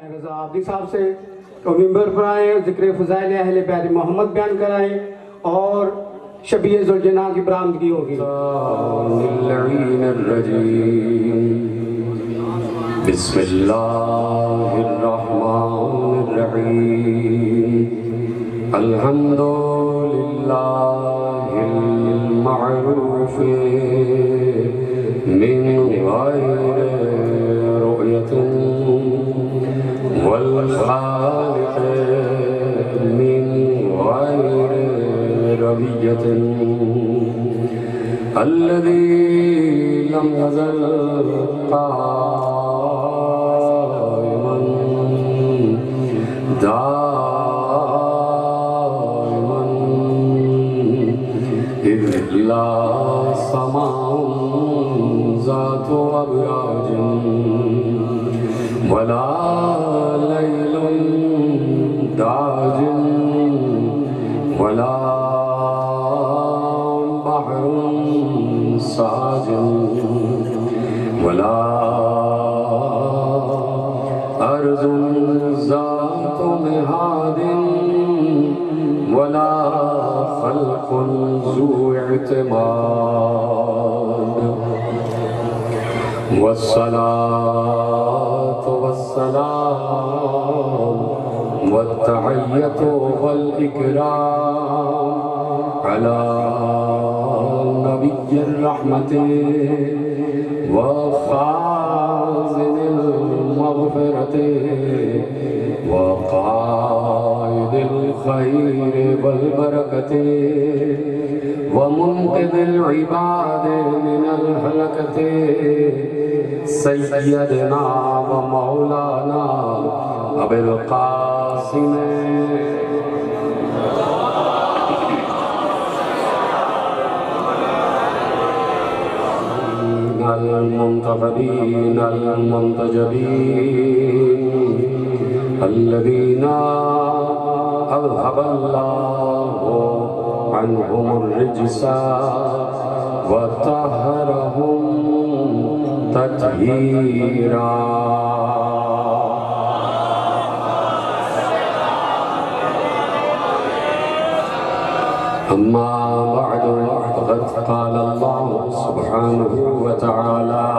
رضا عابدی صاحب سے تو ممبر پر آئیں، ذکر فضائل اہل بیت محمد بیان کرائیں اور شبیہ ذوالجناح کی برآمدگی ہوگی۔ اللعین الرجیم بسم اللہ الرحمن الرحیم الحمدللہ المعروف من غیر رؤیت والخالق من غیر ربیت الذي لم يزل قائما دائما إذ لا سماء ذات أبراج ولا ليل داج ولا بحر ساجن ولا أرض ذات مهاد ولا خلق ذو اعتماد والصلاة والسلام والتحية والإكرام على نبي الرحمة وخازن المغفرة وقائد الخير والبركة ومنقذ العباد من الهلكة سيدنا ومولانا أبي القاسم المنتخبين المنتجبين الذين أذهب الله عنهم الرجس وطهرهم تطهيرا أما بعد فقد قال الله سبحانه وتعالى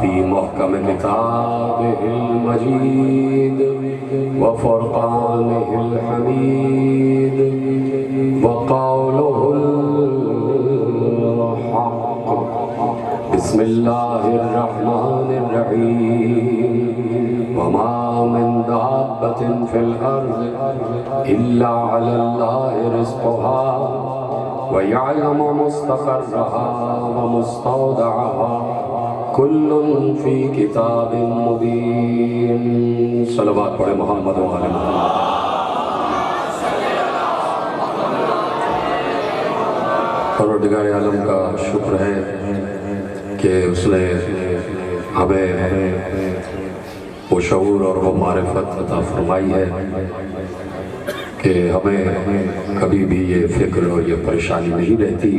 في محكم كتابه المجيد وفرقانه الحميد وقوله الحق بسم الله الرحمن الرحيم وما من دابة في الأرض إلا على الله رزقها ويعلم مستقرها ومستودعها كل في كتاب مبين صلوات پڑھے محمد و آل محمد۔ پروردگار عالم کا شکر ہے کہ اس نے ہمیں وہ شعور اور وہ معرفت عطا فرمائی ہے کہ ہمیں کبھی بھی یہ فکر اور یہ پریشانی نہیں رہتی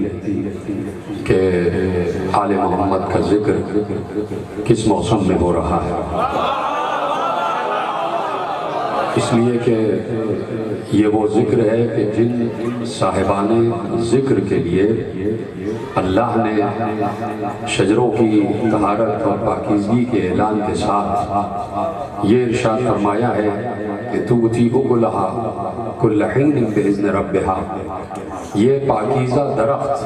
کہ آل محمد کا ذکر کس موسم میں ہو رہا ہے، اس لیے کہ یہ وہ ذکر ہے کہ جن صاحبان ذکر کے لیے اللہ نے شجروں کی طہارت اور پاکیزگی کے اعلان کے ساتھ یہ ارشاد فرمایا ہے کہ تؤتی اکلھا کل حین بإذن ربھا، یہ پاکیزہ درخت،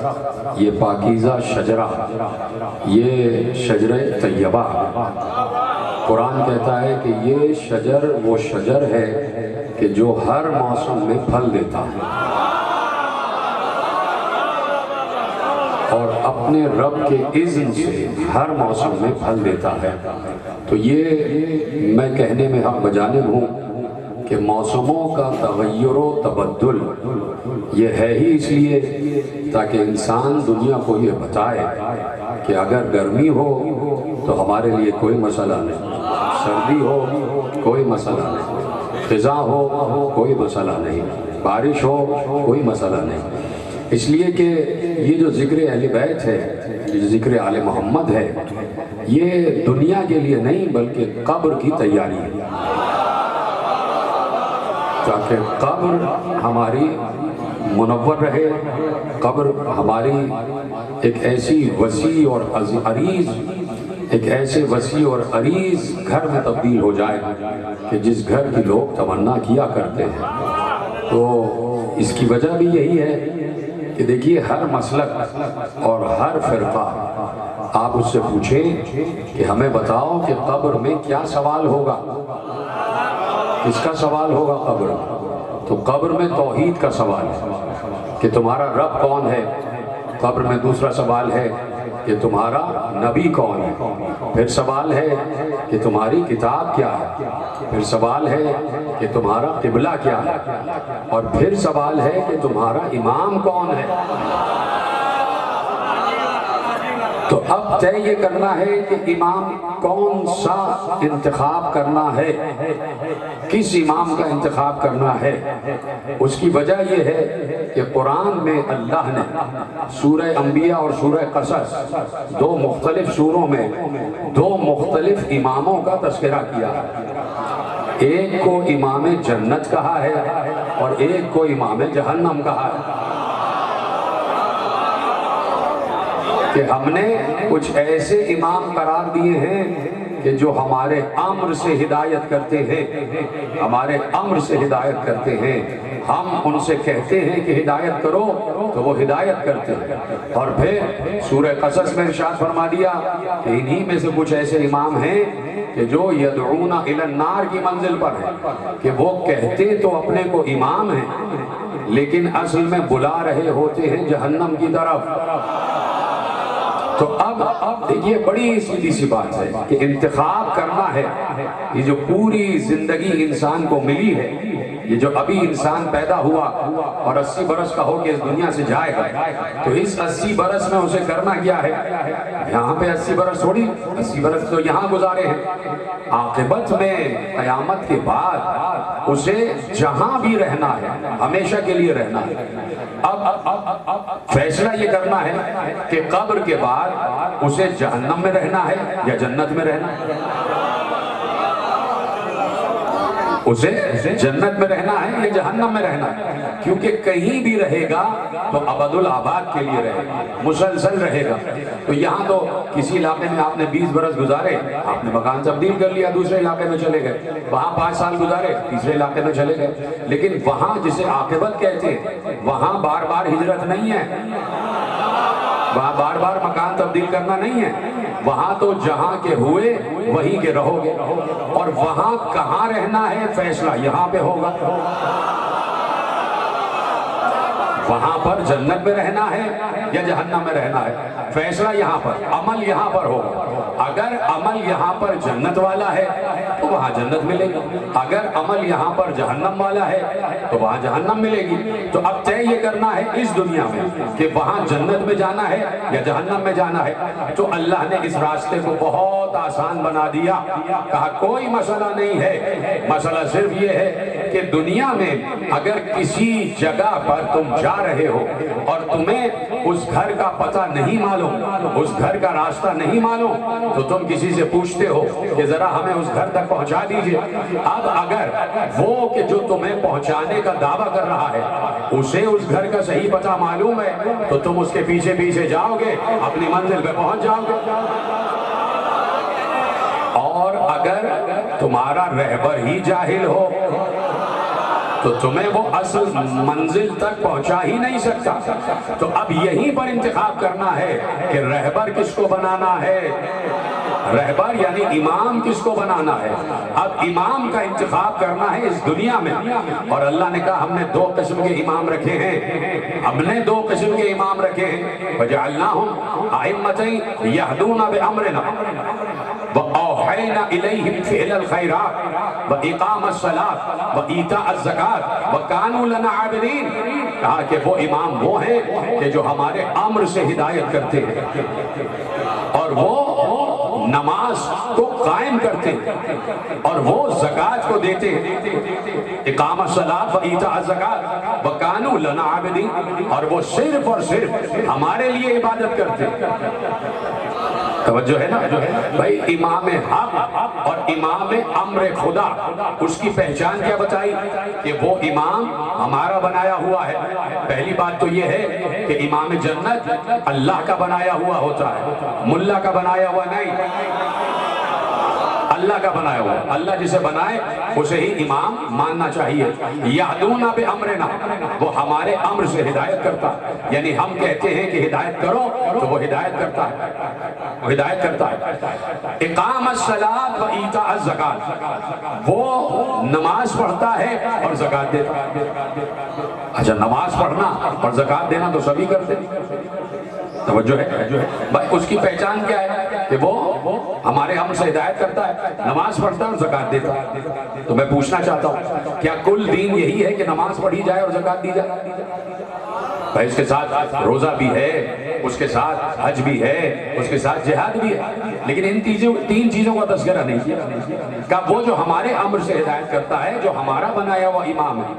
یہ پاکیزہ شجرہ، یہ شجرہ طیبہ، قرآن کہتا ہے کہ یہ شجر وہ شجر ہے کہ جو ہر موسم میں پھل دیتا ہے اور اپنے رب کے اذن سے ہر موسم میں پھل دیتا ہے۔ تو یہ میں کہنے میں حق بجانب ہوں کہ موسموں کا تغیر و تبدل یہ ہے ہی اس لیے تاکہ انسان دنیا کو یہ بتائے کہ اگر گرمی ہو تو ہمارے لیے کوئی مسئلہ نہیں، سردی ہو کوئی مسئلہ نہیں، خزاں ہو کوئی مسئلہ نہیں، بارش ہو کوئی مسئلہ نہیں۔ اس لیے کہ یہ جو ذکر اہل بیت ہے، جو ذکر آل محمد ہے، یہ دنیا کے لیے نہیں بلکہ قبر کی تیاری ہے، تاکہ قبر ہماری منور رہے، قبر ہماری ایک ایسی وسیع اور عریض، ایک ایسے وسیع اور عریض گھر میں تبدیل ہو جائے کہ جس گھر کی لوگ تمنا کیا کرتے ہیں۔ تو اس کی وجہ بھی یہی ہے کہ دیکھیے ہر مسلک اور ہر فرقہ آپ اس سے پوچھیں کہ ہمیں بتاؤ کہ قبر میں کیا سوال ہوگا، کس کا سوال ہوگا قبر میں؟ تو قبر میں توحید کا سوال ہے کہ تمہارا رب کون ہے، قبر میں دوسرا سوال ہے کہ تمہارا نبی کون ہے، پھر سوال ہے کہ تمہاری کتاب کیا ہے، پھر سوال ہے کہ تمہارا قبلہ کیا ہے، اور پھر سوال ہے کہ تمہارا امام کون ہے۔ تو اب طے یہ کرنا ہے کہ امام کون سا انتخاب کرنا ہے، کس امام کا انتخاب کرنا ہے۔ اس کی وجہ یہ ہے کہ قرآن میں اللہ نے سورہ انبیاء اور سورہ قصص دو مختلف سوروں میں دو مختلف اماموں کا تذکرہ کیا ہے، ایک کو امام جنت کہا ہے اور ایک کو امام جہنم کہا ہے، کہ ہم نے کچھ ایسے امام قرار دیے ہیں کہ جو ہمارے امر سے ہدایت کرتے ہیں، ہمارے امر سے ہدایت کرتے ہیں، ہم ان سے کہتے ہیں کہ ہدایت کرو تو وہ ہدایت کرتے ہیں۔ اور پھر سورہ قصص میں ارشاد فرما دیا کہ انہی میں سے کچھ ایسے امام ہیں کہ جو یدعون الی النار کی منزل پر ہیں، کہ وہ کہتے تو اپنے کو امام ہیں لیکن اصل میں بلا رہے ہوتے ہیں جہنم کی طرف۔ تو اب دیکھیے بڑی سیدھی سی بات ہے کہ انتخاب کرنا ہے، یہ جو پوری زندگی انسان کو ملی ہے، یہ جو ابھی انسان پیدا ہوا اور 80 برس کا ہو کے اس دنیا سے جائے گا، تو اس 80 برس میں اسے کرنا کیا ہے؟ یہاں پہ 80 برس تھوڑی، 80 برس تو یہاں گزارے ہیں، عاقبت میں قیامت کے بعد اسے جہاں بھی رہنا ہے ہمیشہ کے لیے رہنا ہے۔ اب فیصلہ یہ کرنا ہے کہ قبر کے بعد اسے جہنم میں رہنا ہے یا جنت میں رہنا ہے، اسے جنت میں رہنا ہے یا جہنم میں رہنا ہے، کیونکہ کہیں بھی رہے گا تو ابد الآباد کے لیے رہے گا، مسلسل رہے گا۔ تو یہاں تو کسی علاقے میں آپ نے 20 برس گزارے، آپ نے مکان تبدیل کر لیا، دوسرے علاقے میں چلے گئے، وہاں 5 سال گزارے، تیسرے علاقے میں چلے گئے، لیکن وہاں جسے عاقبت کہتے ہیں وہاں بار بار ہجرت نہیں ہے، وہاں بار بار مکان تبدیل کرنا نہیں ہے، وہاں تو جہاں کے ہوئے وہیں کے رہو گے، اور وہاں کہاں رہنا ہے فیصلہ یہاں پہ ہوگا، وہاں پر جنت میں رہنا ہے یا جہنم میں رہنا ہے، فیصلہ یہاں پر، عمل یہاں پر ہوگا۔ اگر عمل یہاں پر جنت والا ہے تو وہاں جنت ملے گی، اگر عمل یہاں پر جہنم والا ہے تو وہاں جہنم ملے گی۔ تو اب طے یہ کرنا ہے اس دنیا میں کہ وہاں جنت میں جانا ہے یا جہنم میں جانا ہے۔ تو اللہ نے اس راستے کو بہت آسان بنا دیا، کہا کوئی مسئلہ نہیں ہے، مسئلہ صرف یہ ہے کہ دنیا میں اگر کسی جگہ پر تم جا رہے ہو اور تمہیں اس گھر کا پتہ نہیں معلوم، اس گھر کا راستہ نہیں معلوم، تو تم کسی سے پوچھتے ہو کہ ذرا ہمیں اس گھر تک پہنچا دیجئے۔ اب اگر وہ کہ جو تمہیں پہنچانے کا دعویٰ کر رہا ہے اسے اس گھر کا صحیح پتہ معلوم ہے تو تم اس کے پیچھے پیچھے جاؤ گے، اپنی منزل پہ پہنچ جاؤ گے۔ اور اگر تمہارا رہبر ہی جاہل ہو تو تمہیں وہ اصل منزل تک پہنچا ہی نہیں سکتا۔ تو اب یہیں پر انتخاب کرنا ہے کہ رہبر کس کو بنانا ہے، رہبر یعنی امام کس کو بنانا ہے۔ اب امام کا انتخاب کرنا ہے اس دنیا میں، اور اللہ نے کہا ہم نے 2 قسم کے امام رکھے ہیں، ہم نے 2 قسم کے امام رکھے ہیں، وَجَعَلْنَاهُمْ أَئِمَّةً يَهْدُونَ بِأَمْرِنَا وَأَوْحَيْنَا إِلَيْهِمْ فِعْلَ الْخَيْرَاتِ وَإِقَامَ الصَّلَاةِ وَإِيتَاءَ الزَّكَاةِ وَكَانُوا لَنَا عَابِدِينَ۔ کہا کہ وہ امام وہ ہیں کہ جو ہمارے امر سے ہدایت کرتے ہیں اور وہ نماز کو قائم کرتے ہیں اور وہ زکوٰۃ کو دیتے ہیں، اقامہ الصلاۃ و ایتاء الزکوٰۃ وکانوا لنا عابدین، اور وہ صرف اور صرف ہمارے لیے عبادت کرتے ہیں۔ توجہ ہے نا بھائی؟ امام حق اور امام امر خدا، اس کی پہچان کیا بتائی؟ کہ وہ امام ہمارا بنایا ہوا ہے۔ پہلی بات تو یہ ہے کہ امام جنت اللہ کا بنایا ہوا ہوتا ہے، ملا کا بنایا ہوا نہیں، اللہ کا بنایا ہوا۔ اللہ جسے بنائے اسے ہی امام ماننا چاہیے۔ یہدون بامرنا، وہ ہمارے امر سے ہدایت کرتا ہے، یعنی ہم کہتے ہیں کہ ہدایت کرو تو وہ ہدایت کرتا ہے، وہ ہدایت کرتا ہے۔ اقام الصلاۃ و ایتاء الزکات، وہ نماز پڑھتا ہے اور زکات دیتا ہے۔ اچھا، نماز پڑھنا اور زکات دینا تو سبھی کرتے ہیں، توجہ ہے بھائی؟ اس کی پہچان کیا ہے؟ کہ وہ ہمارے ہم سے ہدایت کرتا ہے، نماز پڑھتا ہے اور زکات دیتا ہے۔ تو میں پوچھنا چاہتا ہوں، کیا کل دین یہی ہے کہ نماز پڑھی جائے اور زکات دی جائے؟ بھائی اس کے ساتھ روزہ بھی ہے، اس کے ساتھ حج بھی ہے، اس کے ساتھ جہاد بھی ہے، لیکن ان تین چیزوں کا تذکرہ نہیں کیا کہ وہ جو ہمارے امر سے ہدایت کرتا ہے، جو ہمارا بنایا ہوا امام ہے،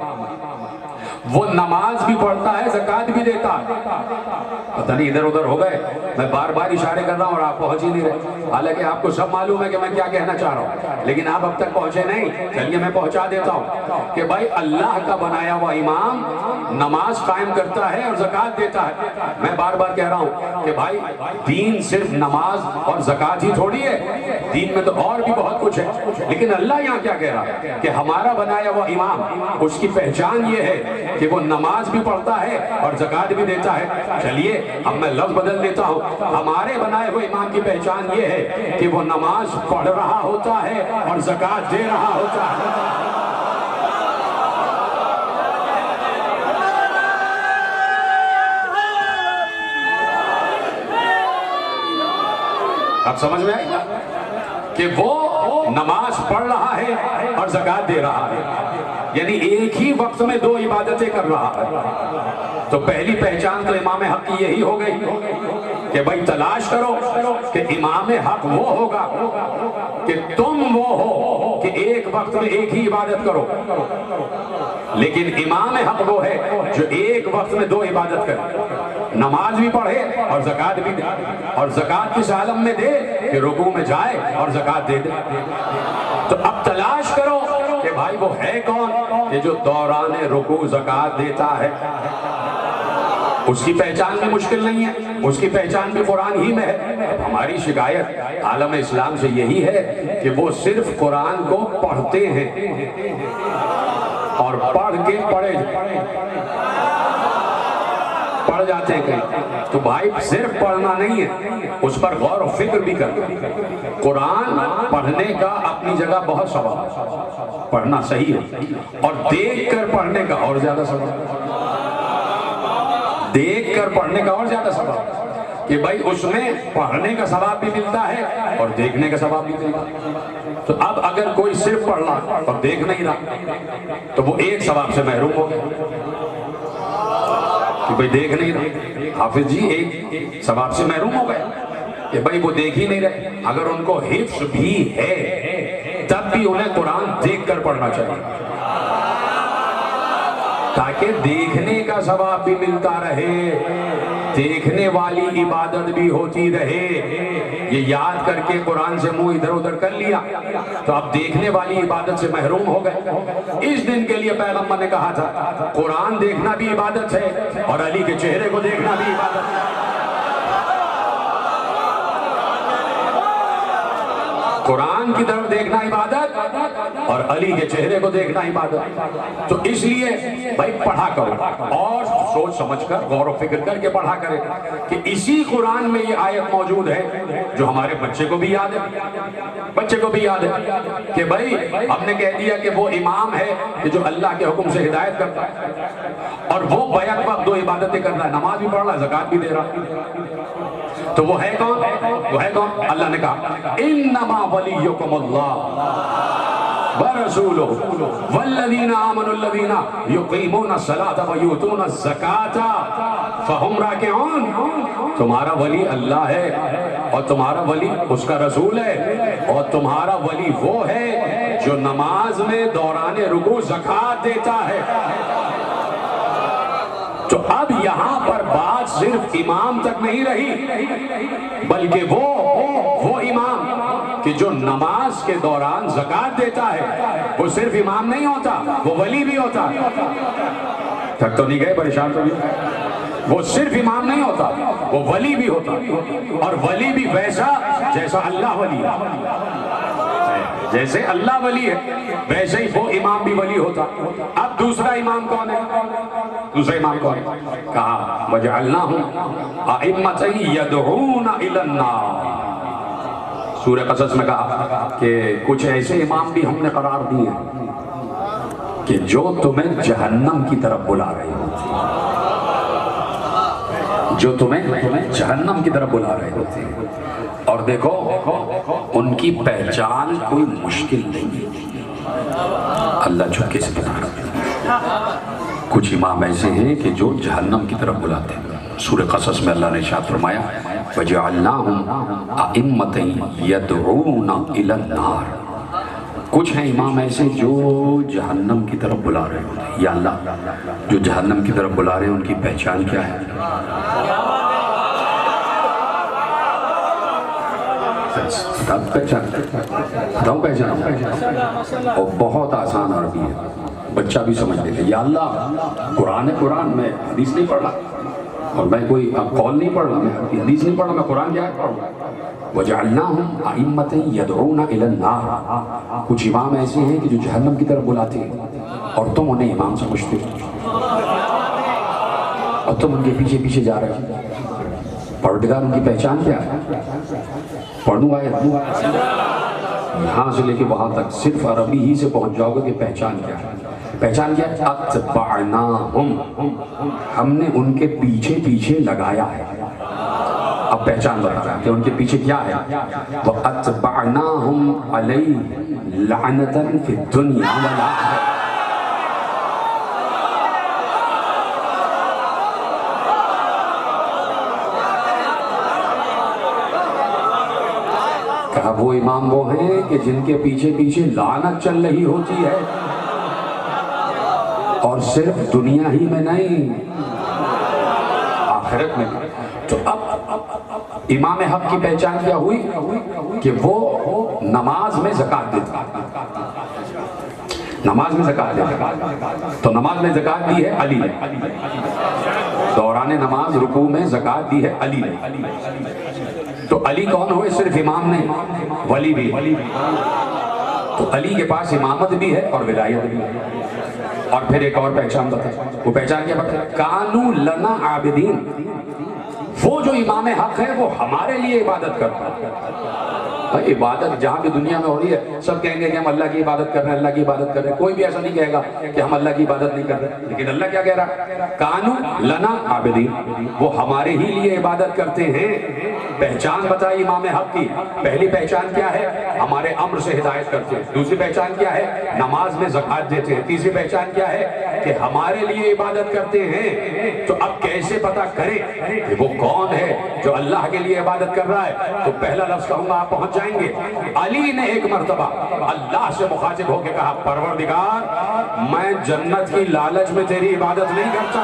وہ نماز بھی پڑھتا ہے، زکات بھی دیتا ہے۔ پتہ نہیں ادھر ادھر ہو گئے، میں بار بار اشارے کر رہا ہوں اور آپ پہنچ ہی نہیں رہے، حالانکہ آپ کو سب معلوم ہے کہ میں کیا کہنا چاہ رہا ہوں، لیکن آپ اب تک پہنچے نہیں۔ چلیے میں پہنچا دیتا ہوں کہ بھائی اللہ کا بنایا ہوا امام نماز قائم کرتا ہے اور زکات دیتا ہے۔ میں بار بار کہہ رہا ہوں کہ بھائی دین صرف نماز اور زکات ہی تھوڑی ہے، دین میں تو اور بھی بہت کچھ ہے، لیکن اللہ یہاں کیا کہہ رہا ہے کہ ہمارا بنایا ہوا امام، اس کی پہچان یہ ہے کہ وہ نماز بھی پڑھتا ہے اور زکات بھی دیتا ہے۔ چلیے اب میں لفظ بدل دیتا ہوں، ہمارے بنائے ہوئے امام کی پہچان یہ ہے کہ وہ نماز پڑھ رہا ہوتا ہے اور زکات دے رہا ہوتا ہے۔ اب سمجھ میں آئی کہ وہ نماز پڑھ رہا ہے اور زکات دے رہا ہے، یعنی ایک ہی وقت میں دو عبادتیں کر رہا ہے۔ تو پہلی پہچان تو امام حق کی یہی ہو گئی کہ بھائی تلاش کرو کہ امام حق وہ ہوگا کہ تم وہ ہو کہ ایک وقت میں ایک ہی عبادت کرو، لیکن امام حق وہ ہے جو ایک وقت میں دو عبادت کرے، نماز بھی پڑھے اور زکات بھی دے، اور زکات کس عالم میں دے کہ رکوع میں جائے اور زکات دے دے۔ تو اب تلاش کرو کہ بھائی وہ ہے کون کہ جو دوران رکوع زکات دیتا ہے۔ اس کی پہچان بھی مشکل نہیں ہے، اس کی پہچان بھی قرآن ہی میں ہے۔ ہماری شکایت عالم اسلام سے یہی ہے کہ وہ صرف قرآن کو پڑھتے ہیں اور پڑھ کے پڑھ جاتے ہیں کہیں۔ تو بھائی صرف پڑھنا نہیں ہے، اس پر غور و فکر بھی کرنا۔ قرآن پڑھنے کا اپنی جگہ بہت ثواب، پڑھنا صحیح ہے، اور دیکھ کر پڑھنے کا اور زیادہ ثواب، دیکھ کر پڑھنے کا اور زیادہ ثواب، کہ بھائی اس میں پڑھنے کا ثواب بھی ملتا ہے اور دیکھنے کا ثواب بھی ملتا ہے۔ تو اب اگر کوئی صرف پڑھ رہا اور دیکھ نہیں رہا تو وہ ایک ثواب سے محروم ہو گیا کہ بھائی دیکھ نہیں رہا۔ حافظ جی ایک ثواب سے محروم ہو گئے کہ بھائی وہ دیکھ ہی نہیں رہے۔ اگر ان کو حفظ بھی ہے تب بھی انہیں قرآن دیکھ کر پڑھنا چاہیے تاکہ دیکھنے کا ثواب بھی ملتا رہے، دیکھنے والی عبادت بھی ہوتی رہے۔ یہ یاد کر کے قرآن سے منہ ادھر ادھر کر لیا تو اب دیکھنے والی عبادت سے محروم ہو گئے۔ اس دن کے لیے پیغمبر نے کہا تھا قرآن دیکھنا بھی عبادت ہے اور علی کے چہرے کو دیکھنا بھی عبادت ہے۔ قرآن کی طرف دیکھنا عبادت اور علی کے چہرے کو دیکھنا عبادت۔ تو اس لیے بھائی پڑھا کرو اور سوچ سمجھ کر غور و فکر کر کے پڑھا کرے کہ اسی قرآن میں یہ آیت موجود ہے جو ہمارے بچے کو بھی یاد ہے، بچے کو بھی یاد ہے کہ بھائی ہم نے کہہ دیا کہ وہ امام ہے کہ جو اللہ کے حکم سے ہدایت کرتا ہے اور وہ بیک وقت دو عبادتیں کر رہا ہے، نماز بھی پڑھ رہا ہے، زکات بھی دے رہا ہے۔ تو وہ ہے کون؟ وہ ہے کون؟ اللہ نے کہا انما ولیکم اللہ ورسولہ والذین آمنوا الذین یقیمون الصلاۃ ویؤتون الزکاۃ فہم راکعون۔ تمہارا ولی اللہ ہے اور تمہارا ولی اس کا رسول ہے، اور تمہارا ولی وہ ہے جو نماز میں دوران رکوع زکات دیتا ہے۔ تو اب یہاں پر بات صرف امام تک نہیں رہی، بلکہ وہ امام کہ جو نماز کے دوران زکوٰۃ دیتا ہے وہ صرف امام نہیں ہوتا، وہ ولی بھی ہوتا۔ تھک تو نہیں گئے، پریشان تو نہیں؟ وہ صرف امام نہیں ہوتا، وہ ولی بھی ہوتا، اور ولی بھی ویسا جیسا اللہ ولی ہے۔ جیسے اللہ ولی ہے ویسے ہی وہ امام بھی ولی ہوتا۔ اب دوسرا امام کون ہے؟ دوسرا امام کون ہے؟ کہا وَجَعَلْنَاهُمْ أَئِمَّةً يَدْعُونَ إِلَى النَّارِ۔ سورہ قصص میں کہا کہ کچھ ایسے امام بھی ہم نے قرار دیے کہ جو تمہیں جہنم کی طرف بلا رہے ہوتے ہیں، جو تمہیں جہنم کی طرف بلا رہے ہوتے ہیں۔ اور دیکھو ان کی پہچان کوئی مشکل نہیں، اللہ چھپکے سے بتا رہا ہے۔ کچھ امام ایسے ہیں کہ جو جہنم کی طرف بلاتے ہیں۔ سورہ قصص میں اللہ نے ارشاد فرمایا وَجَعَلْنَاهُمْ أَئِمَّةً يَدْعُونَ إِلَى النَّارِ۔ کچھ ہیں امام ایسے جو جہنم کی طرف بلا رہے ہوتے ہیں۔ یا اللہ جو جہنم کی طرف بلا رہے ہیں ان کی پہچان کیا ہے؟ پہچان اور بہت آسان عربی ہے، بچہ بھی سمجھ لیتے۔ یا اللہ قرآن میں حدیث نہیں پڑھ رہا، اور میں کوئی قول نہیں پڑھ رہا، میں حدیث نہیں پڑھ رہا، میں قرآن کی آیت پڑھ رہا ہوں۔ وَجَعَلْنَاهُمْ أَئِمَّةً يَدْعُونَ إِلَى النَّارِ۔ کچھ امام ایسے ہیں کہ جو جہنم کی طرف بلاتے ہیں اور تم انہیں امام سمجھتے ہو، اور تم ان کے پیچھے پیچھے جا رہے ہو۔ پروردگار ان کی پہچان کیا ہے؟ پڑھ دوں گا یہاں سے لے کے وہاں تک صرف عربی ہی سے پہنچ جاؤ گے کہ پہچان کیا ہے۔ پہچان کیا ہے؟ اتبعناہم، ہم نے ان کے پیچھے پیچھے لگایا ہے۔ اب پہچان بتا رہا ہے کہ ان کے پیچھے کیا ہے۔ وَأَتْبَعْنَاهُمْ عَلَيْهِ لَعْنَةً فِي الدُّنْيَا وَالْآخِرَةِ۔ کہا وہ امام وہ ہیں کہ جن کے پیچھے پیچھے لعنت چل رہی ہوتی ہے، اور صرف دنیا ہی میں نہیں آخرت میں بھی۔ تو اب امام حق کی پہچان کیا ہوئی کہ وہ نماز میں زکوٰۃ دیتا، نماز میں زکوٰۃ دیتا۔ تو نماز میں زکوٰۃ دی ہے علی نے، دوران نماز رکوع میں زکوٰۃ دی ہے علی نے۔ تو علی کون ہوئے؟ صرف امام نہیں، ولی بھی۔ تو علی کے پاس امامت بھی ہے اور ولایت بھی ہے۔ اور پھر ایک اور پہچان بتا، وہ پہچان کیا بتا؟ کانو لنا عابدین، وہ جو امام حق ہے وہ ہمارے لیے عبادت کرتا ہے۔ عبادت جہاں بھی دنیا میں ہو رہی ہے سب کہیں گے کہ ہم اللہ کی عبادت کر رہے ہیں، اللہ کی عبادت کر رہے ہیں، کوئی بھی ایسا نہیں کہے گا کہ ہم اللہ کی عبادت نہیں کر رہے۔ لیکن اللہ کیا کہہ رہا ہے؟ کانو لنا عابدین، وہ ہمارے ہی لیے عبادت کرتے ہیں۔ پہچان بتائی امام حق کی، پہلی پہچان کیا ہے؟ ہمارے امر سے ہدایت کرتے ہیں۔ دوسری پہچان کیا ہے؟ نماز میں زکوٰۃ دیتے ہیں۔ تیسری پہچان کیا ہے؟ کہ ہمارے لیے عبادت کرتے ہیں۔ تو اب کیسے پتا کریں کہ وہ کون ہے جو اللہ کے لیے عبادت کر رہا ہے؟ تو پہلا لفظ کہوں گا آپ پہنچ جائیں گے۔ علی نے ایک مرتبہ اللہ سے مخاطب ہو کے کہا پروردگار میں جنت کی لالچ میں تیری عبادت نہیں کرتا،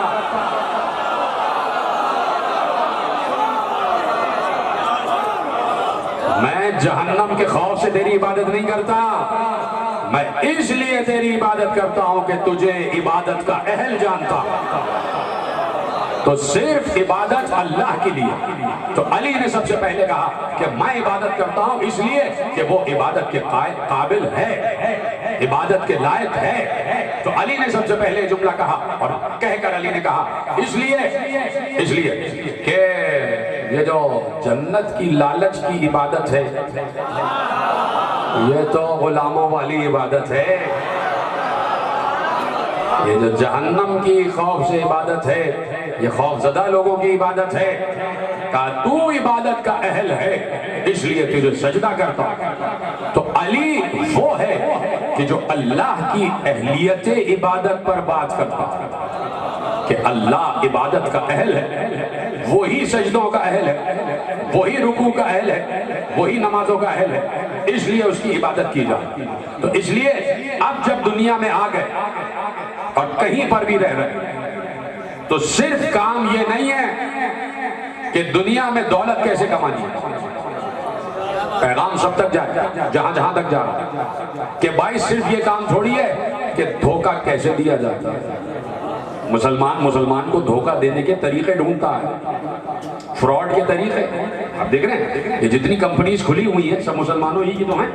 میں جہنم کے خوف سے تیری عبادت نہیں کرتا، میں اس لیے تیری عبادت کرتا ہوں کہ تجھے عبادت کا اہل جانتا۔ تو صرف عبادت اللہ کے لیے۔ تو علی نے سب سے پہلے کہا کہ میں عبادت کرتا ہوں اس لیے کہ وہ عبادت کے قابل ہے، عبادت کے لائق ہے۔ تو علی نے سب سے پہلے جملہ کہا، اور کہہ کر علی نے کہا اس لیے کہ یہ جو جنت کی لالچ کی عبادت ہے یہ تو غلاموں والی عبادت ہے، یہ جو جہنم کی خوف سے عبادت ہے یہ خوف زدہ لوگوں کی عبادت ہے۔ کہا تو عبادت کا اہل ہے اس لیے تجھے سجدہ کرتا ہوں۔ تو علی وہ ہے کہ جو اللہ کی اہلیت عبادت پر بات کرتا ہے کہ اللہ عبادت کا اہل ہے، وہی سجدوں کا اہل ہے، وہی رکوع کا اہل ہے، وہی نمازوں کا اہل ہے، اس لیے اس کی عبادت کی جائے۔ تو اس لیے اب جب دنیا میں آ گئے اور کہیں پر بھی رہ رہے تو صرف کام یہ نہیں ہے کہ دنیا میں دولت کیسے کمانی ہے، پیغام سب تک جائے، جہاں جہاں تک جا رہا ہے کہ بھائی صرف یہ کام تھوڑی ہے کہ دھوکہ کیسے دیا جاتا ہے۔ مسلمان کو دھوکہ دینے کے طریقے ڈھونڈتا ہے، فراڈ کے طریقے۔ آپ دیکھ رہے ہیں یہ جتنی کمپنیز کھلی ہوئی ہیں سب مسلمانوں ہی کی تو ہیں،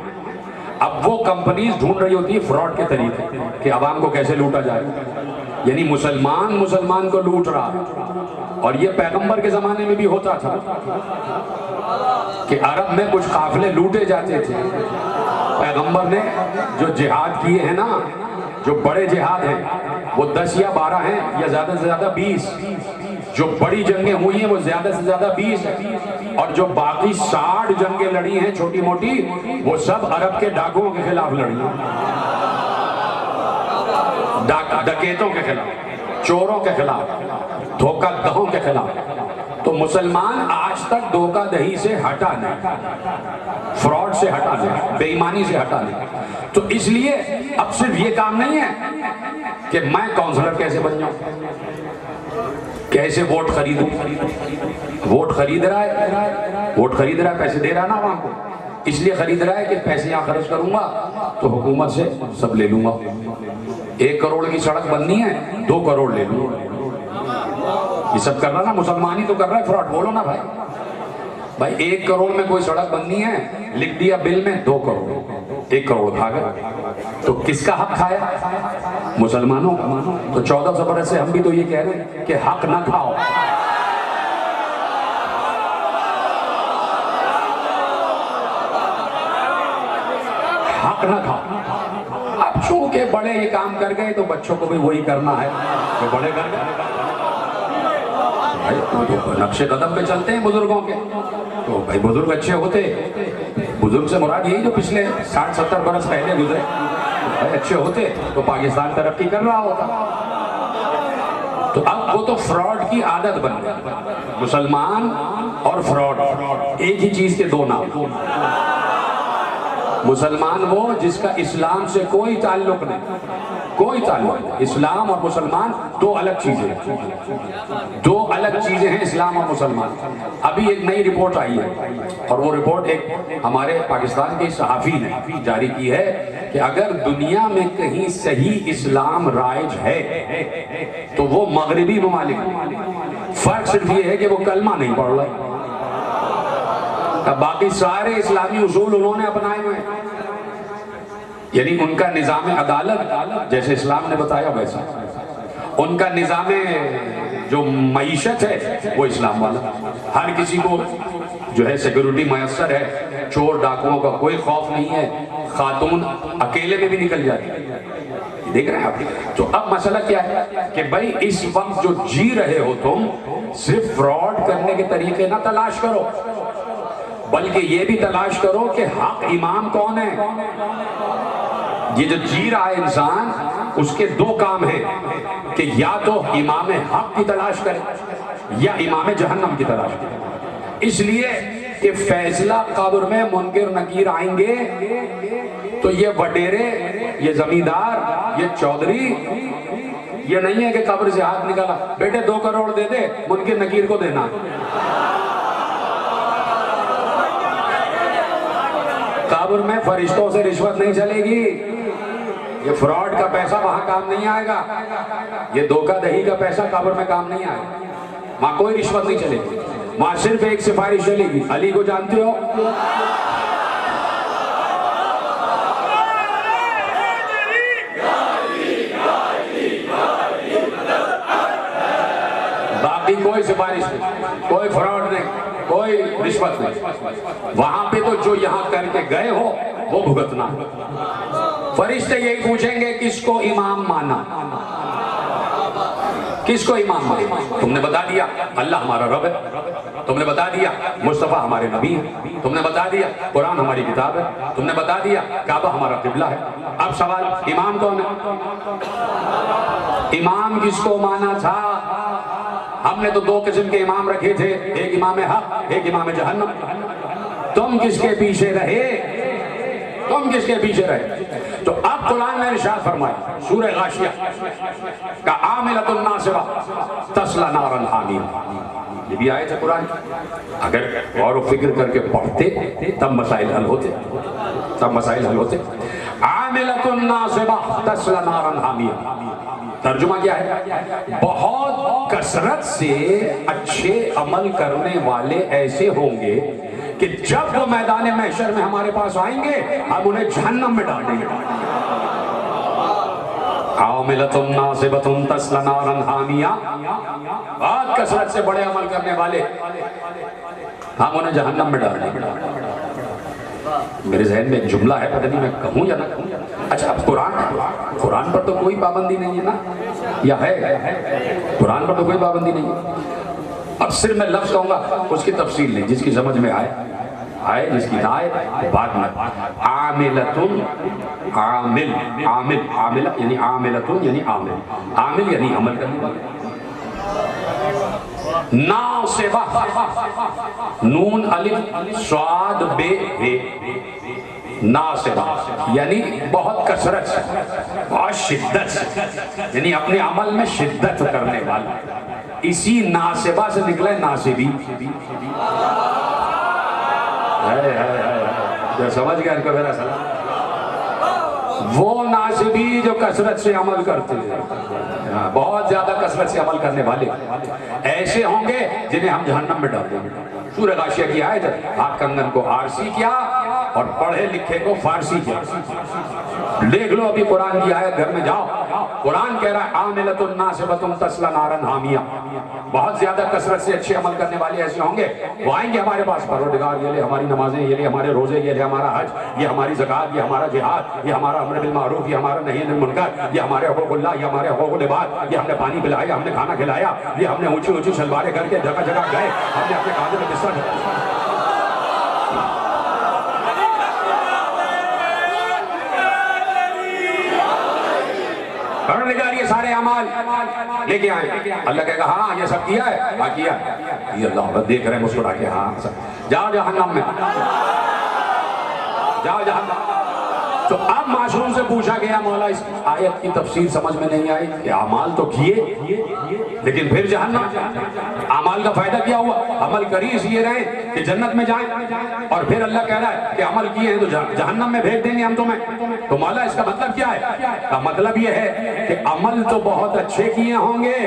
اب وہ کمپنیز ڈھونڈ رہی ہوتی ہے فراڈ کے طریقے کہ عوام کو کیسے لوٹا جائے، یعنی مسلمان کو لوٹ رہا ہے۔ اور یہ پیغمبر کے زمانے میں بھی ہوتا تھا کہ عرب میں کچھ قافلے لوٹے جاتے تھے، پیغمبر نے جو جہاد کیے ہیں نا، جو بڑے جہاد ہیں وہ 10 یا 12 ہیں یا زیادہ سے زیادہ 20، جو بڑی جنگیں ہوئی ہیں وہ زیادہ سے زیادہ 20 ہیں، اور جو باقی 60 جنگیں لڑی ہیں چھوٹی موٹی وہ سب عرب کے ڈاکوؤں کے خلاف لڑی ہیں، ڈکیتوں کے خلاف، چوروں کے خلاف، دھوکہ دہوں کے خلاف۔ تو مسلمان آج تک دھوکہ دہی سے ہٹا نہیں، فراڈ سے ہٹا نہیں، بے ایمانی سے ہٹا نہیں۔ تو اس لیے اب صرف یہ کام نہیں ہے کہ میں کونسلر کیسے بن جاؤں، کیسے ووٹ خریدوں، ووٹ خرید رہا ہے پیسے دے رہا نا وہاں کو، اس لیے خرید رہا ہے کہ پیسے یہاں خرچ کروں گا تو حکومت سے سب لے لوں گا، 1 کروڑ کی سڑک بننی ہے 2 کروڑ لے لوں گا، یہ سب کر رہا نا مسلمان ہی تو کر رہا ہے فراڈ، بولو نا بھائی 1 کروڑ میں کوئی سڑک بننی ہے، لکھ دیا بل میں 2 کروڑ، 1 کروڑ کھا گئے، تو کس کا حق کھایا؟ مسلمانوں کا۔ تو 1400 برس سے ہم بھی تو یہ کہہ رہے ہیں کہ حق نہ کھاؤ، حق نہ کھاؤ۔ اب چونکہ بڑے یہ کام کر گئے تو بچوں کو بھی وہی کرنا ہے جو بڑے کر گئے، نقش قدم پہ چلتے ہیں بزرگوں کے، تو بھائی بزرگ اچھے ہوتے، بزرگ سے مراد یہی جو پچھلے 60-70 برس پہلے گزرے، بھائی اچھے ہوتے تو پاکستان ترقی کر رہا ہوتا۔ تو اب وہ تو فراڈ کی عادت بن گئی، مسلمان اور فراڈ ایک ہی چیز کے 2 نام۔ مسلمان وہ جس کا اسلام سے کوئی تعلق نہیں، کوئی تعلق نہیں، اسلام اور مسلمان 2 الگ چیزیں ہیں، 2 الگ چیزیں ہیں اسلام اور مسلمان۔ ابھی ایک نئی رپورٹ آئی ہے اور وہ رپورٹ ایک ہمارے پاکستان کے صحافی نے جاری کی ہے کہ اگر دنیا میں کہیں صحیح اسلام رائج ہے تو وہ مغربی ممالک، فرق صرف یہ ہے کہ وہ کلمہ نہیں پڑھ رہے، باقی سارے اسلامی اصول انہوں نے اپنائے ہوئے ہیں، یعنی ان کا نظام عدالت جیسے اسلام نے بتایا ویسا، ان کا نظام جو معیشت ہے وہ اسلام والا، ہر کسی کو جو ہے سیکورٹی میسر ہے، چور ڈاکوؤں کا کوئی خوف نہیں ہے، خاتون اکیلے میں بھی نکل جاتی ہے، دیکھ رہے ہیں آپ۔ تو اب مسئلہ کیا ہے کہ بھائی اس وقت جو جی رہے ہو تم، صرف فراڈ کرنے کے طریقے نہ تلاش کرو، بلکہ یہ بھی تلاش کرو کہ حق امام کون ہے۔ یہ جو جی رہا ہے انسان، اس کے 2 کام ہیں کہ یا تو امام حق کی تلاش کرے یا امام جہنم کی تلاش کرے، اس لیے کہ فیصلہ قبر میں منکر نکیر آئیں گے تو یہ وڈیرے، یہ زمیندار، یہ چودھری، یہ نہیں ہے کہ قبر سے ہاتھ نکالا بیٹے 2 کروڑ دے دے، منکر نکیر کو دینا، قبر میں فرشتوں سے رشوت نہیں چلے گی، یہ فراڈ کا پیسہ وہاں کام نہیں آئے گا، یہ دھوکہ دہی کا پیسہ قبر میں کام نہیں آئے گا، وہاں کوئی رشوت نہیں چلے گی، وہاں صرف ایک سفارش چلے گی۔ علی کو جانتے ہو؟ باقی کوئی سفارش نہیں، کوئی فراڈ نہیں، کوئی رشوت نہیں، وہاں پہ تو جو یہاں کر کے گئے ہو وہ بھگتنا۔ فرشتے یہی پوچھیں گے کس کو امام مانا، کس کو امام مانا؟ تم نے بتا دیا اللہ ہمارا رب ہے، تم نے بتا دیا مصطفیٰ ہمارے نبی ہیں، تم نے بتا دیا قرآن ہماری کتاب ہے، تم نے بتا دیا کعبہ ہمارا قبلہ ہے۔ اب سوال امام کون ہے؟ امام کس کو مانا تھا؟ ہم نے تو 2 قسم کے امام رکھے تھے، ایک امام حق، ایک امام جہنم۔ تم کس کے پیچھے رہے؟ تم کس کے پیچھے رہے؟ تو اب اب قرآن نے ارشاد فرمایا سورہ غاشیہ کا عاملۃ ناصبہ تصلی نارا حامیہ، یہ بھی آیت ہے قرآن کی، اگر غور و فکر کر کے پڑھتے تب مسائل حل ہوتے، تب مسائل حل ہوتے۔ عاملۃ ناصبہ تصلی نارا حامیہ، ترجمہ کیا ہے؟ بہت کثرت سے اچھے عمل کرنے والے ایسے ہوں گے کہ جب وہ میدان محشر میں ہمارے پاس آئیں گے ہم انہیں جہنم میں ڈال دیں گے۔ عاملۃ ناصبۃ تصلی نارا حامیہ، بہت کثرت سے بڑے عمل کرنے والے ہم انہیں جہنم میں ڈال دیں گے۔ میرے ذہن میں ایک جملہ ہے، پتہ نہیں میں کہوں یا نہ کہوں۔ اچھا اب قرآن پر تو کوئی پابندی نہیں ہے نا، یا ہے؟ قرآن پر تو کوئی پابندی نہیں ہے۔ اب صرف میں لفظ کہوں گا، اس کی تفصیل نہیں، جس کی سمجھ میں آئے جس کی نہ آئے بعد میں۔ عاملتن، عامل، عاملہ یعنی عاملتن یعنی عامل یعنی عمل کرنے والا۔ ناصبہ، نون الف صاد بے ہے، ناصبہ یعنی بہت کثرت سے، بہت شدت سے، یعنی اپنے عمل میں شدت کرنے والا۔ اسی ناصبہ سے نکلا ہے ناصبی۔ جو سمجھ گیا ان کو میرا سلام۔ وہ ناصبی جو کثرت سے عمل کرتے ہیں، بہت زیادہ کثرت سے عمل کرنے والے ایسے ہوں گے جنہیں ہم جہنم میں ڈال دیں گے۔ سورہ غاشیہ کی آیت ہے، ہاتھ کنگن کو عارسی کیا اور پڑھے لکھے کو فارسی کیا۔ دیکھ لو ابھی قرآن کی آیت، گھر میں جاؤ، قرآن کہہ رہا ہے عاملۃ ناصبۃ تصلی نارا حامیہ، بہت زیادہ کثرت سے اچھے عمل کرنے والے ایسے ہوں گے، وہ آئیں گے ہمارے پاس، پروردگار یہ لے ہماری نمازیں، یہ لے ہمارے روزے، یہ لے ہمارا حج، یہ ہماری زکوٰۃ، یہ ہمارا جہاد، یہ ہمارا امر بالمعروف، یہ ہمارا نہی عن المنکر، یہ ہمارے حقوق اللہ، یہ ہمارے حقوق العباد، یہ ہم نے پانی پلایا، ہم نے کھانا کھلایا، یہ ہم نے اونچی اونچی شلواریں کر کے جگہ جگہ گئے، ہم نے اپنے کاندھے میں بستر پروردگار یہ سارے اعمال لے کے آئے۔ اللہ کہے گا ہاں یہ سب کیا ہے، ہاں کیا ہے، یہ اللہ دیکھ رہے ہیں مسکرا کے، ہاں جاؤ جہنم میں، جاؤ جہنم۔ تو اب معصوم سے پوچھا گیا مولا اس آیت کی تفسیر سمجھ میں نہیں آئی کہ اعمال تو کیے لیکن پھر جہنم، اعمال کا فائدہ کیا ہوا؟ عمل کری اس لیے رہے کہ جنت میں جائیں، اور پھر اللہ کہہ رہا ہے کہ عمل کیے ہیں تو جہنم میں بھیج دیں گے ہم تمہیں۔ تو مولا اس کا مطلب کیا ہے؟ کا مطلب یہ ہے کہ عمل تو بہت اچھے کیے ہوں گے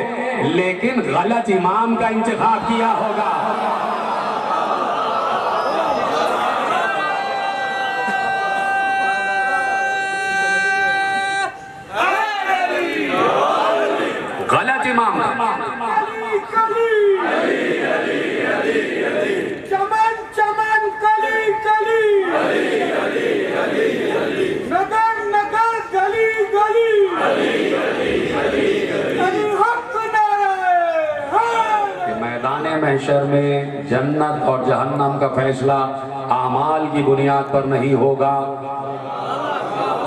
لیکن غلط امام کا انتخاب کیا ہوگا۔ غلط امام چمن چمن کلی کلی نگر نگر گلی گلی حق نعرہ۔ میدان محشر میں جنت اور جہنم کا فیصلہ اعمال کی بنیاد پر نہیں ہوگا۔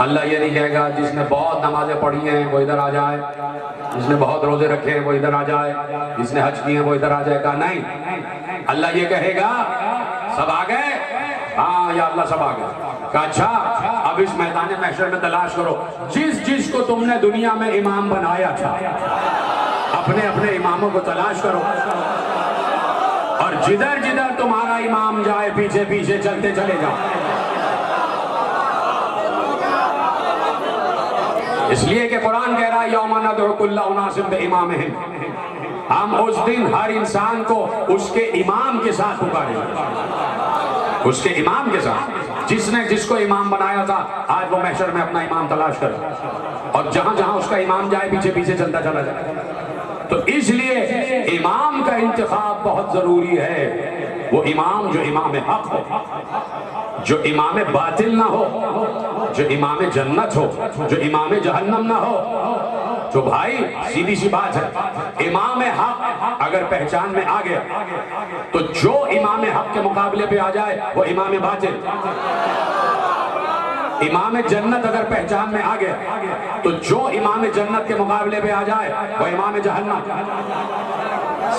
اللہ یہ نہیں کہے گا جس نے بہت نمازیں پڑھی ہیں وہ ادھر آ جائے، جس نے بہت روزے رکھے ہیں وہ ادھر آ جائے، جس نے حج کیے ہیں وہ ادھر آ جائے گا، نہیں۔ اللہ یہ کہے گا سب آ گئے، ہاں یا اللہ سب آ گئے۔ کہا اچھا اب اس میدان محشر میں تلاش کرو جس کو تم نے دنیا میں امام بنایا تھا، اپنے اپنے اماموں کو تلاش کرو، اور جدھر جدھر تمہارا امام جائے پیچھے پیچھے چلتے چلے جاؤ۔ اس لیے کہ قرآن کہہ رہا ہے یوم ندعو کل اناس بامامہم، ہم اس دن ہر انسان کو اس کے امام کے ساتھ پکاریں گے، اس کے امام کے ساتھ۔ جس کو امام بنایا تھا آج وہ محشر میں اپنا امام تلاش کرے، اور جہاں جہاں اس کا امام جائے پیچھے پیچھے چلتا چلا جائے۔ تو اس لیے امام کا انتخاب بہت ضروری ہے، وہ امام جو امام حق ہو، جو امام باطل نہ ہو، جو امام جنت ہو، جو امام جہنم نہ ہو۔ تو بھائی سیدھی سی بات ہے، امام حق اگر پہچان میں آ گیا تو جو امام حق کے مقابلے پہ آ جائے وہ امام باطل۔ امام جنت اگر پہچان میں آ گیا تو جو امام جنت کے مقابلے پہ آ جائے وہ امام جہنم۔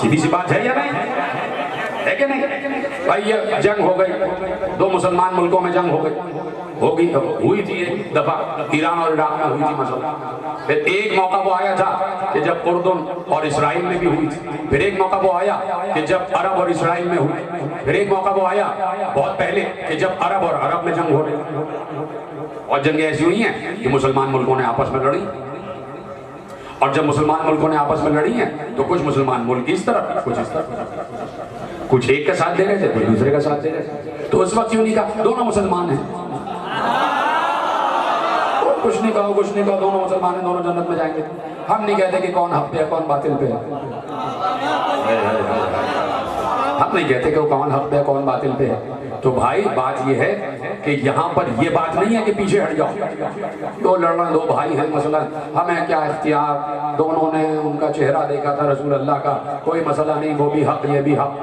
سیدھی سی بات ہے یا نہیں؟ ہے کہ نہیں بھائی؟ یہ جنگ ہو گئی، دو مسلمان ملکوں میں جنگ ہو گئی، ہوئی تھی ایک دفعہ ایران اور عراق میں ہوئی تھی مثلا. پھر ایک موقع وہ آیا تھا کہ جب اردن اور اسرائیل میں بھی ہوئی تھی. پھر ایک موقع وہ آیا کہ جب عرب اور اسرائیل میں ہوئی. پھر ایک موقع وہ آیا بہت پہلے کہ جب عرب اور عرب میں جنگ ہو رہی. اور جنگیں ایسی ہوئی ہیں کہ مسلمان ملکوں نے آپس میں لڑی. اور جب مسلمان ملکوں نے آپس میں لڑی ہیں تو کچھ مسلمان ملک اس طرف کچھ اس طرف، کچھ ایک کا ساتھ دے رہے تھے کچھ دوسرے کا ساتھ دے رہے تھے. تو اس وقت کیوں نہیں کہا دونوں مسلمان ہیں؟ کچھ نہیں کہا دونوں مسلمان ہیں، دونوں جنت میں جائیں گے. ہم نہیں کہتے کہ کون حق پہ ہے کون باطل پہ ہے. ہم نہیں کہتے کہ وہ کون حق پہ ہے کون باطل پہ ہے. تو بھائی بات یہ ہے کہ یہاں پر یہ بات نہیں ہے کہ پیچھے ہٹ جاؤ. دو لڑنا دو بھائی ہیں مثلا، ہمیں کیا اختیار، دونوں نے ان کا چہرہ دیکھا تھا رسول اللہ کا، کوئی مسئلہ نہیں، وہ بھی حق یہ بھی حق.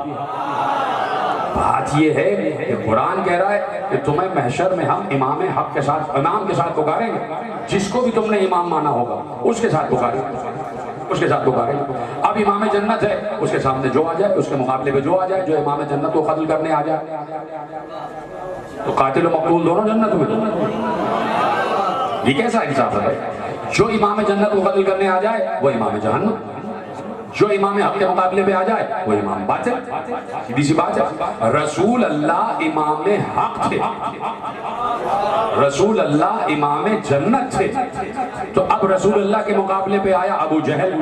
بات یہ ہے کہ قرآن کہہ رہا ہے کہ تمہیں محشر میں ہم امام حق کے ساتھ، امام کے ساتھ پکاریں گے. جس کو بھی تم نے امام مانا ہوگا اس کے ساتھ پکاریں گے، اس کے ساتھ پکاریں گے. اب امام جنت ہے، اس کے سامنے جو آ جائے، اس کے مقابلے پہ جو آ جائے، جو امام جنت کو قتل کرنے آ جائے تو قاتل و مقتول دونوں جنت میں. یہ کیسا انصاف ہے؟ جو امام جنت کو قتل کرنے آ جائے وہ امام جہنم، جو امام حق کے مقابلے پہ آ جائے وہ امام باطل. سیدھی سی بات ہے. رسول اللہ امام حق تھے، رسول اللہ امام جنت تھے. تو اب رسول اللہ کے مقابلے پہ آیا ابو جہل.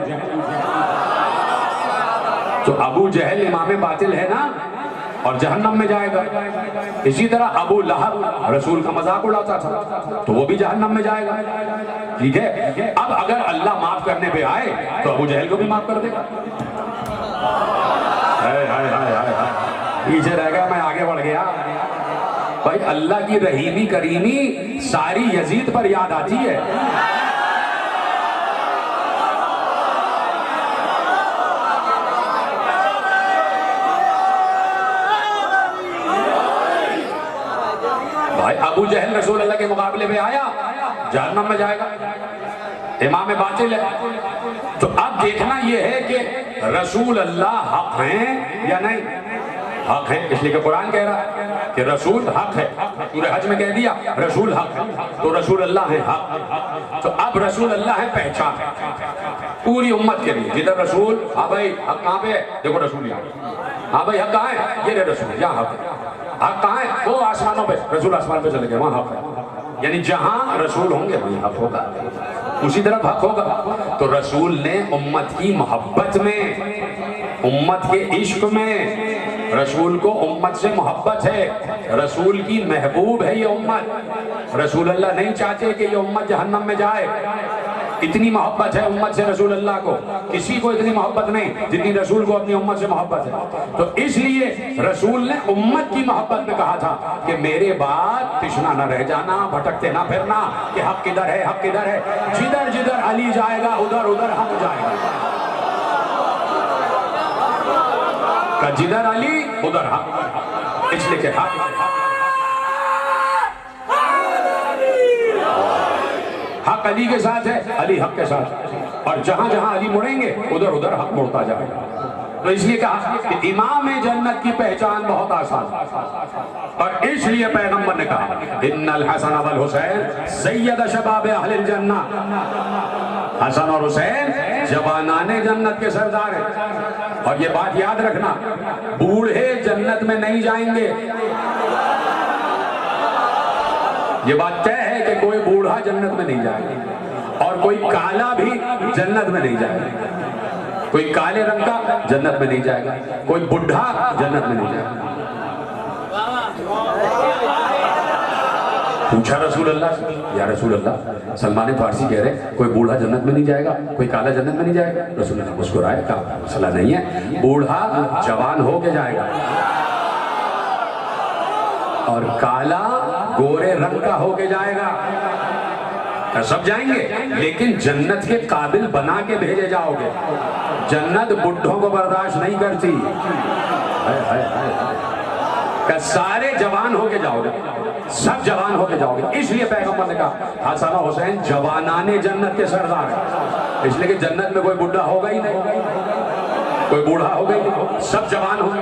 تو ابو جہل امام باطل ہے نا، اور جہنم میں جائے گا. اسی طرح ابو لہب رسول کا مذاق اڑاتا تھا تو وہ بھی جہنم میں جائے گا. ٹھیک ہے. اب اگر اللہ معاف کرنے پہ آئے تو ابو جہل کو بھی معاف کر دے گا. پیچھے رہ گیا، میں آگے بڑھ گیا. بھائی اللہ کی رحیمی کریمی ساری یزید پر یاد آتی ہے. ابو جہل رسول اللہ کے مقابلے میں آیا، جہنم میں جائے گا، امام باطل ہے. تو اب دیکھنا یہ ہے کہ رسول اللہ حق ہیں یا نہیں. حق ہے، اس لیے کہ قرآن کہہ رہا ہے کہ رسول حق ہے. سورہ حج میں کہہ دیا رسول حق ہے، تو رسول اللہ ہے حق. تو اب رسول اللہ ہے پہچان پوری امت کے لیے. جدھر رسول، ہاں بھائی حق کہاں پہ ہے، دیکھو رسول یہاں. ہاں بھائی حق کہاں ہے، یہ رسول یہاں حق ہے. حق کہاں ہے، وہ آسمانوں پہ، رسول آسمان پہ چلے گئے، وہاں حق ہے. یعنی جہاں رسول ہوں گے وہیں حق ہوگا، اسی طرف حق ہوگا. تو رسول نے امت کی محبت میں، امت کے عشق میں، رسول کو امت سے محبت ہے، رسول کی محبوب ہے یہ امت. رسول اللہ نہیں چاہتے کہ یہ امت جہنم میں جائے. اتنی محبت ہے امت سے رسول اللہ کو، کسی کو اتنی محبت نہیں جتنی رسول کو اپنی امت سے محبت ہے. تو اس لیے رسول نے امت کی محبت میں کہا تھا کہ میرے بعد تشنا نہ رہ جانا، بھٹکتے نہ پھرنا کہ حق کدھر ہے، حق کدھر ہے. جدھر جدھر علی جائے گا ادھر ادھر حق جائے گا. کہ جدھر علی ادھر حق، اس لیے کہ حق علی کے ساتھ ہے، علی حق کے ساتھ ہے. اور جہاں جہاں علی مڑیں گے ادھر ادھر حق مڑتا جائے گا. تو اس لیے کہا کہ امام جنت کی پہچان بہت آسان ہے. اور اس لیے پیغمبر نے کہا ان الحسن والحسین سید شباب اہل الجنہ. حسن اور حسین جوانان جنت کے سردار ہیں. اور یہ بات یاد رکھنا، بوڑھے جنت میں نہیں جائیں گے. یہ بات طے ہے کہ کوئی بوڑھا جنت میں نہیں جائے گا، اور کوئی کالا بھی جنت میں نہیں جائے گا. کوئی کالے رنگ کا جنت میں نہیں جائے گا، کوئی بڈھا جنت میں نہیں جائے گا. پوچھا رسول اللہ سے، یا رسول اللہ، سلمان فارسی کہہ رہے کوئی بوڑھا جنت میں نہیں جائے گا، کوئی کالا جنت میں نہیں جائے گا. رسول اللہ مسکرائے، کہا مسئلہ نہیں ہے، بوڑھا جوان ہو کے جائے گا اور کالا گورے رنگ کا ہو کے جائے گا. سب جائیں گے لیکن جنت کے قابل بنا کے بھیجے جاؤ گے. جنت بڈھوں کو برداشت نہیں کرتی. کہ سارے جوان ہو کے جاؤ گے، سب جوان ہو کے جاؤ گے. اس لیے پیغمبر نے کہا حسن و حسین جوانان جنت کے سردار ہیں. اس لیے کہ جنت میں کوئی بڈھا ہوگا ہی نہیں، کوئی بوڑھا ہوگا ہی نہیں، سب جوان ہوں گے.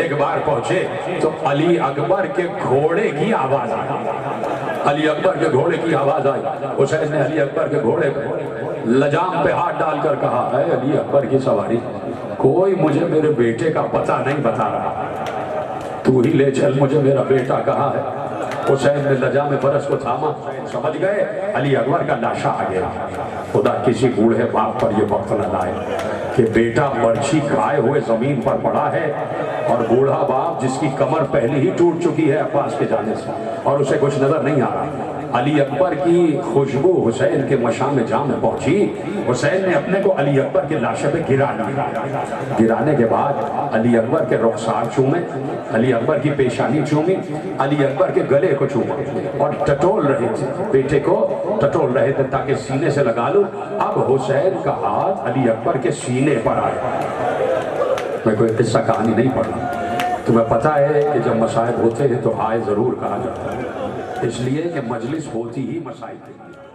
ایک بار پہنچے تو علی اکبر کے گھوڑے کی آواز آئی، علی اکبر کے گھوڑے کی آواز آئی۔ حسین نے علی اکبر کے گھوڑے پہ لجام پہ ہاتھ ڈال کر کہا، اے علی اکبر کی سواری، کوئی مجھے میرے بیٹے کا پتہ نہیں بتا رہا، تو ہی لے چل مجھے میرا بیٹا کہاں ہے۔ حسین نے لجام فرس کو تھاما، سمجھ گئے علی اکبر کا لاشا آ گیا۔ خدا کسی بوڑھے باپ پر یہ وقت نہ لائے کہ بیٹا برچھی کھائے ہوئے زمین پر پڑا ہے، اور بوڑھا باپ جس کی کمر پہلے ہی ٹوٹ چکی ہے عباس کے جانے سے، اور اسے کچھ نظر نہیں آ رہا۔ علی اکبر کی خوشبو حسین کے مشام جاں میں پہنچی۔ حسین نے اپنے کو علی اکبر کے لاشے پہ گرا لیا، گرانے کے بعد علی اکبر کے رخسار چومے، علی اکبر کی پیشانی چومی، علی اکبر کے گلے کو چوما، اور ٹٹول رہے تھے، بیٹے کو ٹٹول رہے تھے تاکہ سینے سے لگا لوں۔ اب حسین کا ہاتھ علی اکبر کے سینے پر آیا۔ میں کوئی قصہ کہانی نہیں پڑھا، تمہیں پتہ ہے کہ جب مصائب ہوتے ہیں تو ہائے ضرور کہا جاتا ہے، اس لیے کہ مجلس ہوتی ہی مصائب کے لیے۔